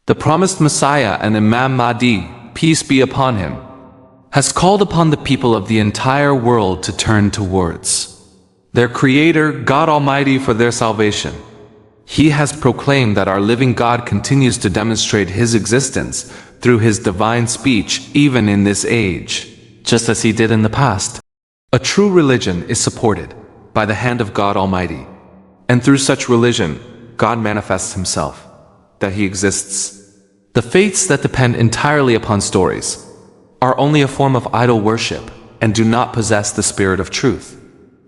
The promised Messiah and Imam Mahdi, peace be upon him, has called upon the people of the entire world to turn towards their Creator, God Almighty, for their salvation. He has proclaimed that our living God continues to demonstrate His existence through His divine speech even in this age, just as He did in the past. A true religion is supported by the hand of God Almighty, and through such religion, God manifests Himself, that He exists. The faiths that depend entirely upon stories are only a form of idol worship and do not possess the spirit of truth.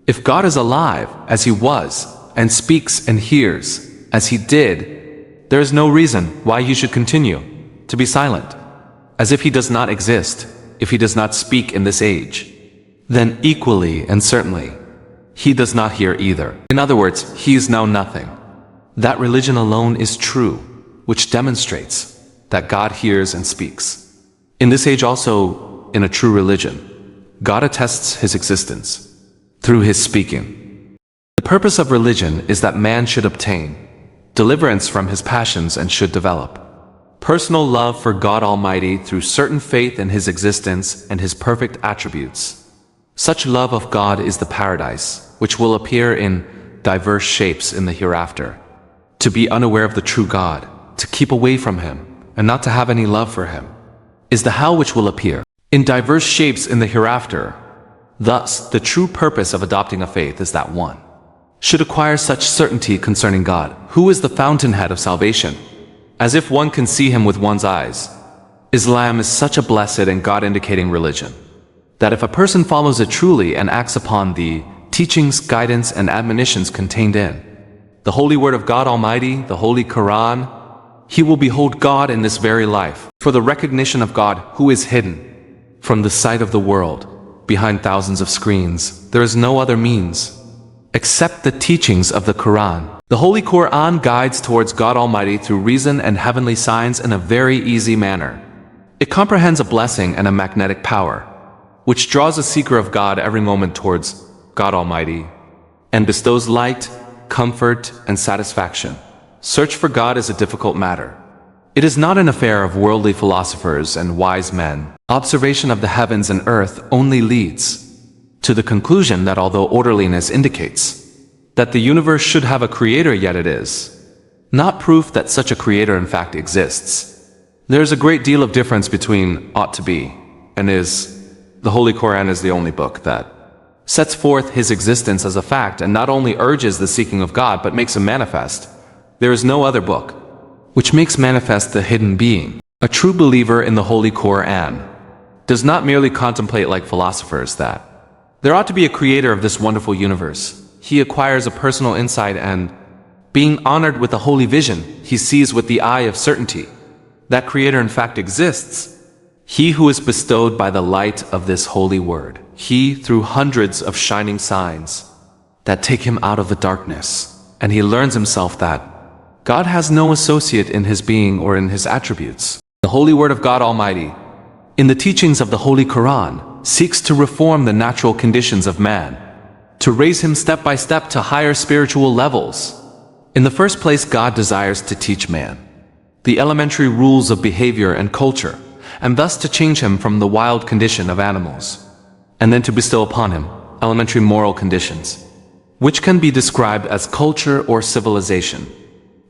If God is alive, as He was, and speaks and hears, as He did, there is no reason why He should continue to be silent, as if He does not exist, if He does not speak in this age. Then equally and certainly, He does not hear either. In other words, He is now nothing. That religion alone is true, which demonstrates that God hears and speaks. In this age also, in a true religion, God attests His existence through His speaking. The purpose of religion is that man should obtain deliverance from his passions and should develop personal love for God Almighty through certain faith in His existence and His perfect attributes. Such love of God is the paradise, which will appear in diverse shapes in the hereafter. To be unaware of the true God, to keep away from Him, and not to have any love for Him, is the hell which will appear in diverse shapes in the hereafter. Thus, the true purpose of adopting a faith is that one should acquire such certainty concerning God, who is the fountainhead of salvation, as if one can see Him with one's eyes. Islam is such a blessed and God-indicating religion, that if a person follows it truly and acts upon the teachings, guidance, and admonitions contained in the Holy Word of God Almighty, the Holy Qur'an, he will behold God in this very life. For the recognition of God, who is hidden from the sight of the world, behind thousands of screens, there is no other means except the teachings of the Qur'an. The Holy Qur'an guides towards God Almighty through reason and heavenly signs in a very easy manner. It comprehends a blessing and a magnetic power, which draws a seeker of God every moment towards God Almighty, and bestows light, comfort, and satisfaction. Search for God is a difficult matter. It is not an affair of worldly philosophers and wise men. Observation of the heavens and earth only leads to the conclusion that although orderliness indicates that the universe should have a creator, yet it is not proof that such a creator in fact exists. There is a great deal of difference between ought to be and is. The Holy Qur'an is the only book that sets forth His existence as a fact and not only urges the seeking of God but makes Him manifest. There is no other book which makes manifest the hidden being. A true believer in the Holy Qur'an does not merely contemplate like philosophers that there ought to be a creator of this wonderful universe. He acquires a personal insight and, being honored with a holy vision, he sees with the eye of certainty that creator in fact exists. He who is bestowed by the light of this holy word, he through hundreds of shining signs that take him out of the darkness, and he learns himself that God has no associate in His being or in His attributes. The Holy Word of God Almighty, in the teachings of the Holy Qur'an, seeks to reform the natural conditions of man, to raise him step by step to higher spiritual levels. In the first place, God desires to teach man the elementary rules of behavior and culture, and thus to change him from the wild condition of animals, and then to bestow upon him elementary moral conditions, which can be described as culture or civilization.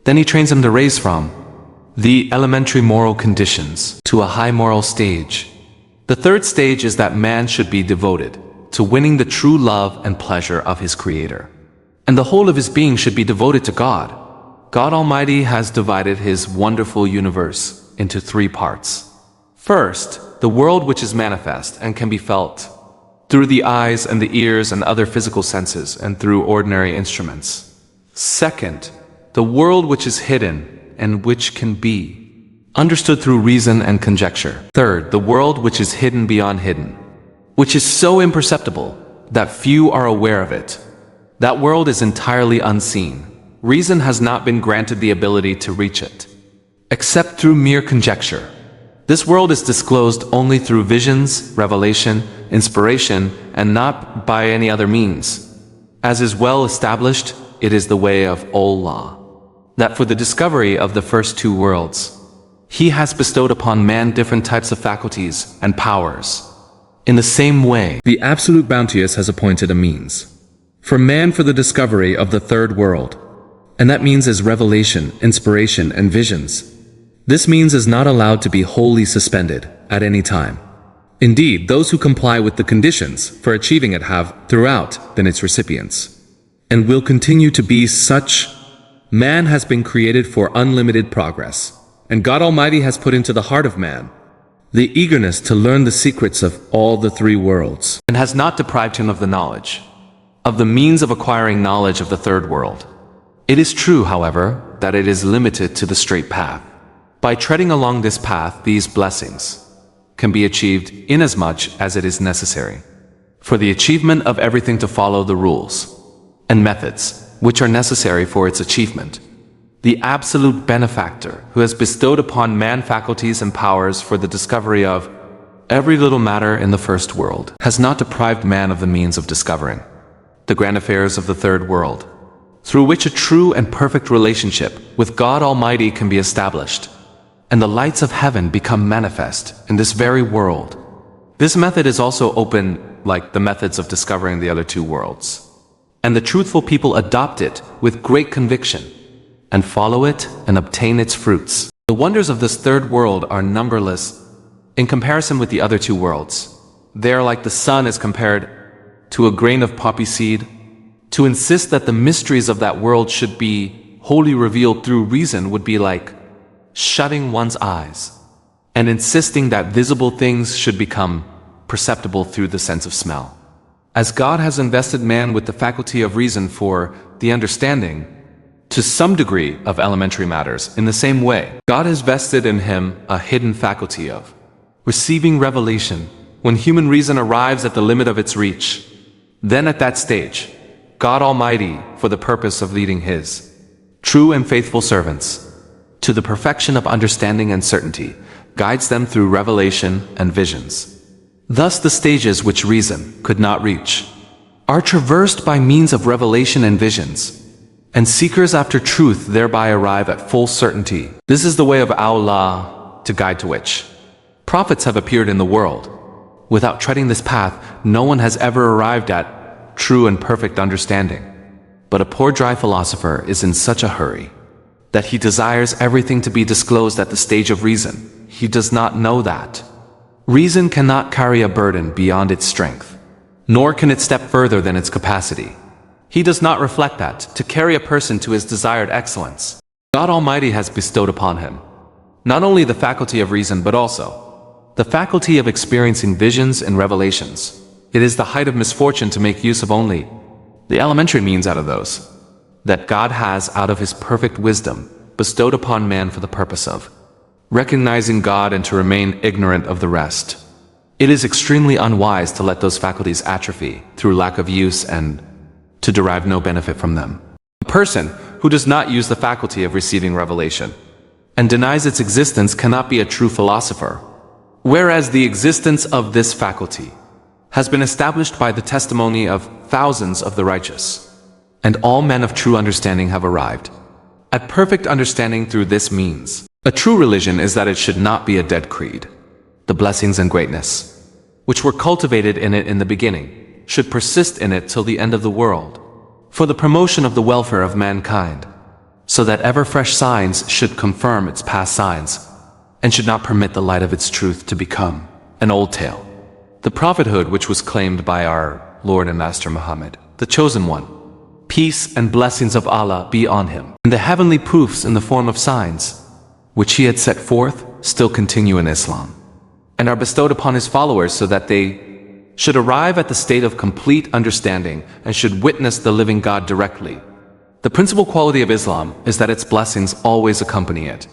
Then He trains him to raise from the elementary moral conditions to a high moral stage. The third stage is that man should be devoted to winning the true love and pleasure of his Creator, and the whole of his being should be devoted to God. God Almighty has divided His wonderful universe into three parts. First, the world which is manifest and can be felt through the eyes and the ears and other physical senses and through ordinary instruments. Second, the world which is hidden and which can be understood through reason and conjecture. Third, the world which is hidden beyond hidden, which is so imperceptible that few are aware of it. That world is entirely unseen. Reason has not been granted the ability to reach it, except through mere conjecture. This world is disclosed only through visions, revelation, inspiration, and not by any other means. As is well established, it is the way of Allah that for the discovery of the first two worlds, He has bestowed upon man different types of faculties and powers. In the same way, the absolute bounteous has appointed a means for man for the discovery of the third world. And that means is revelation, inspiration, and visions. This means is not allowed to be wholly suspended at any time. Indeed, those who comply with the conditions for achieving it have, throughout, been its recipients, and will continue to be such. Man has been created for unlimited progress, and God Almighty has put into the heart of man the eagerness to learn the secrets of all the three worlds, and has not deprived him of the knowledge, of the means of acquiring knowledge of the third world. It is true, however, that it is limited to the straight path. By treading along this path, these blessings can be achieved inasmuch as it is necessary for the achievement of everything to follow the rules and methods which are necessary for its achievement. The absolute benefactor who has bestowed upon man faculties and powers for the discovery of every little matter in the first world has not deprived man of the means of discovering the grand affairs of the third world, through which a true and perfect relationship with God Almighty can be established, and the lights of heaven become manifest in this very world. This method is also open like the methods of discovering the other two worlds, and the truthful people adopt it with great conviction, and follow it and obtain its fruits. The wonders of this third world are numberless in comparison with the other two worlds. They are like the sun is compared to a grain of poppy seed. To insist that the mysteries of that world should be wholly revealed through reason would be like shutting one's eyes and insisting that visible things should become perceptible through the sense of smell. As God has invested man with the faculty of reason for the understanding to some degree of elementary matters, in the same way, God has vested in him a hidden faculty of receiving revelation when human reason arrives at the limit of its reach. Then at that stage, God Almighty, for the purpose of leading his true and faithful servants to the perfection of understanding and certainty, guides them through revelation and visions. Thus the stages which reason could not reach are traversed by means of revelation and visions, and seekers after truth thereby arrive at full certainty. This is the way of Allah, to guide to which prophets have appeared in the world. Without treading this path, no one has ever arrived at true and perfect understanding. But a poor dry philosopher is in such a hurry that he desires everything to be disclosed at the stage of reason. He does not know that reason cannot carry a burden beyond its strength, nor can it step further than its capacity. He does not reflect that, to carry a person to his desired excellence, God Almighty has bestowed upon him not only the faculty of reason but also the faculty of experiencing visions and revelations. It is the height of misfortune to make use of only the elementary means out of those that God has, out of his perfect wisdom, bestowed upon man for the purpose of recognizing God and to remain ignorant of the rest. It is extremely unwise to let those faculties atrophy through lack of use and to derive no benefit from them. A person who does not use the faculty of receiving revelation and denies its existence cannot be a true philosopher, whereas the existence of this faculty has been established by the testimony of thousands of the righteous, and all men of true understanding have arrived at perfect understanding through this means. A true religion is that it should not be a dead creed. The blessings and greatness, which were cultivated in it in the beginning, should persist in it till the end of the world, for the promotion of the welfare of mankind, so that ever fresh signs should confirm its past signs, and should not permit the light of its truth to become an old tale. The prophethood which was claimed by our Lord and Master Muhammad, the Chosen One, peace and blessings of Allah be on him, and the heavenly proofs in the form of signs, which he had set forth, still continue in Islam, and are bestowed upon his followers so that they should arrive at the state of complete understanding and should witness the living God directly. The principal quality of Islam is that its blessings always accompany it.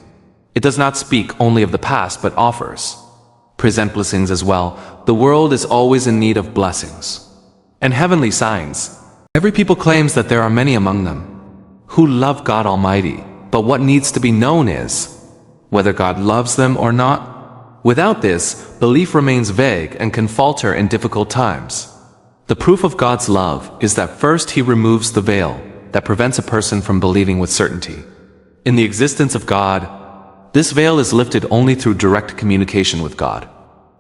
It does not speak only of the past but offers present blessings as well. The world is always in need of blessings and heavenly signs. Every people claims that there are many among them who love God Almighty, but what needs to be known is whether God loves them or not. Without this, belief remains vague and can falter in difficult times. The proof of God's love is that first he removes the veil that prevents a person from believing with certainty in the existence of God, This veil is lifted only through direct communication with God.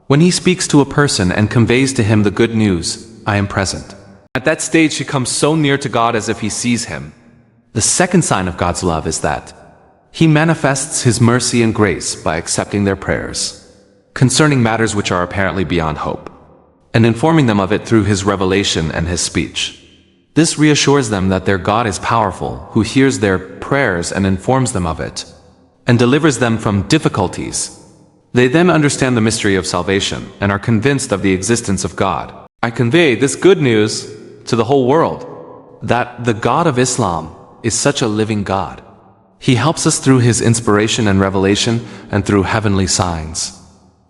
When he speaks to a person and conveys to him the good news, I am present. At that stage, he comes so near to God as if he sees him. The second sign of God's love is that he manifests his mercy and grace by accepting their prayers concerning matters which are apparently beyond hope, and informing them of it through his revelation and his speech. This reassures them that their God is powerful, who hears their prayers and informs them of it, and delivers them from difficulties. They then understand the mystery of salvation and are convinced of the existence of God. I convey this good news to the whole world, that the God of Islam is such a living God. He helps us through his inspiration and revelation and through heavenly signs.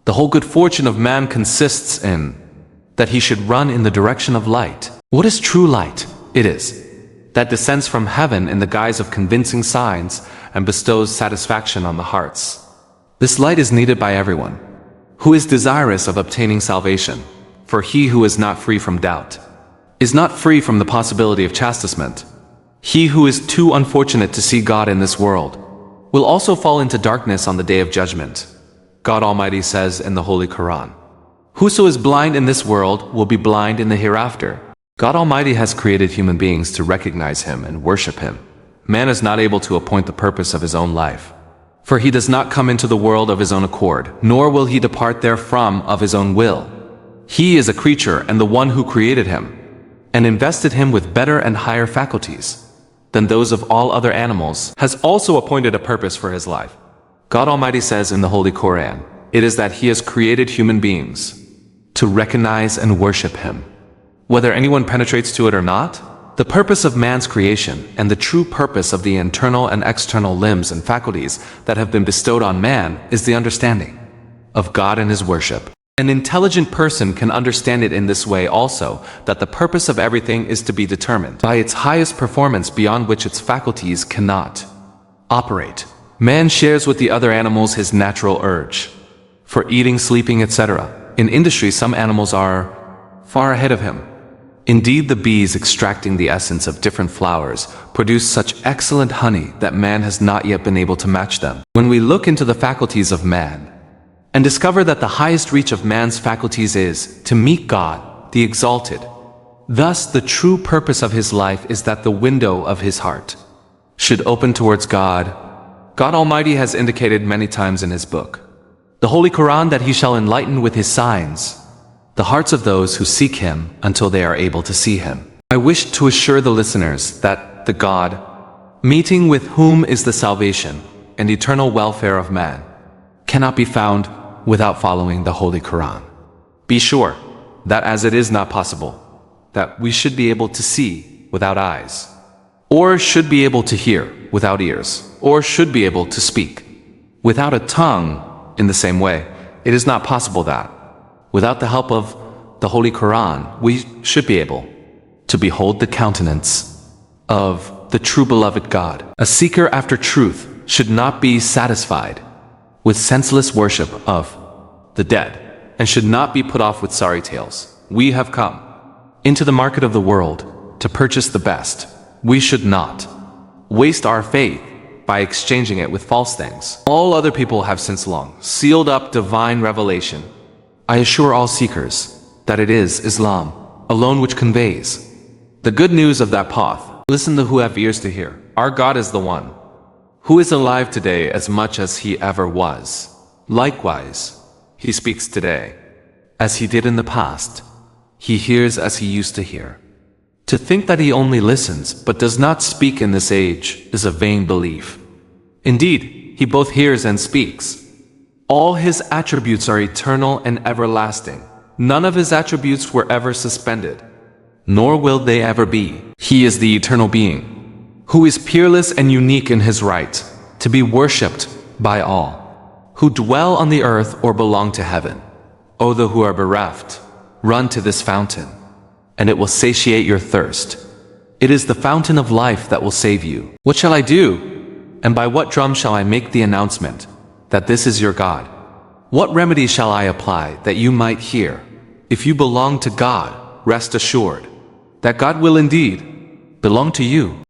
The whole good fortune of man consists in that he should run in the direction of light. What is true light? It is that descends from heaven in the guise of convincing signs and bestows satisfaction on the hearts. This light is needed by everyone who is desirous of obtaining salvation, for he who is not free from doubt is not free from the possibility of chastisement. He who is too unfortunate to see God in this world will also fall into darkness on the day of judgment. God Almighty says in the Holy Qur'an, "Whoso is blind in this world will be blind in the hereafter." God Almighty has created human beings to recognize him and worship him. Man is not able to appoint the purpose of his own life, for he does not come into the world of his own accord, nor will he depart therefrom of his own will. He is a creature, and the one who created him and invested him with better and higher faculties than those of all other animals has also appointed a purpose for his life. God Almighty says in the Holy Qur'an, it is that he has created human beings to recognize and worship him, whether anyone penetrates to it or not. The purpose of man's creation and the true purpose of the internal and external limbs and faculties that have been bestowed on man is the understanding of God and his worship. An intelligent person can understand it in this way also, that the purpose of everything is to be determined by its highest performance beyond which its faculties cannot operate. Man shares with the other animals his natural urge for eating, sleeping, etc. In industry, some animals are far ahead of him. Indeed, the bees extracting the essence of different flowers produce such excellent honey that man has not yet been able to match them. When we look into the faculties of man and discover that the highest reach of man's faculties is to meet God, the Exalted, thus the true purpose of his life is that the window of his heart should open towards God. God Almighty has indicated many times in his book, the Holy Qur'an, that he shall enlighten with his signs the hearts of those who seek him until they are able to see him. I wish to assure the listeners that the God, meeting with whom is the salvation and eternal welfare of man, cannot be found without following the Holy Qur'an. Be sure that as it is not possible that we should be able to see without eyes, or should be able to hear without ears, or should be able to speak without a tongue, in the same way, it is not possible that without the help of the Holy Qur'an, we should be able to behold the countenance of the true beloved God. A seeker after truth should not be satisfied with senseless worship of the dead, and should not be put off with sorry tales. We have come into the market of the world to purchase the best. We should not waste our faith by exchanging it with false things. All other people have since long sealed up divine revelation. I assure all seekers that it is Islam alone which conveys the good news of that path. Listen to who have ears to hear. Our God is the one who is alive today as much as he ever was. Likewise, he speaks today as he did in the past. He hears as he used to hear. To think that he only listens but does not speak in this age is a vain belief. Indeed, he both hears and speaks. All his attributes are eternal and everlasting. None of his attributes were ever suspended, nor will they ever be. He is the eternal being, who is peerless and unique in his right to be worshipped by all who dwell on the earth or belong to heaven. O those who are bereft, run to this fountain, and it will satiate your thirst. It is the fountain of life that will save you. What shall I do? And by what drum shall I make the announcement that this is your God? What remedy shall I apply that you might hear? If you belong to God, rest assured that God will indeed belong to you.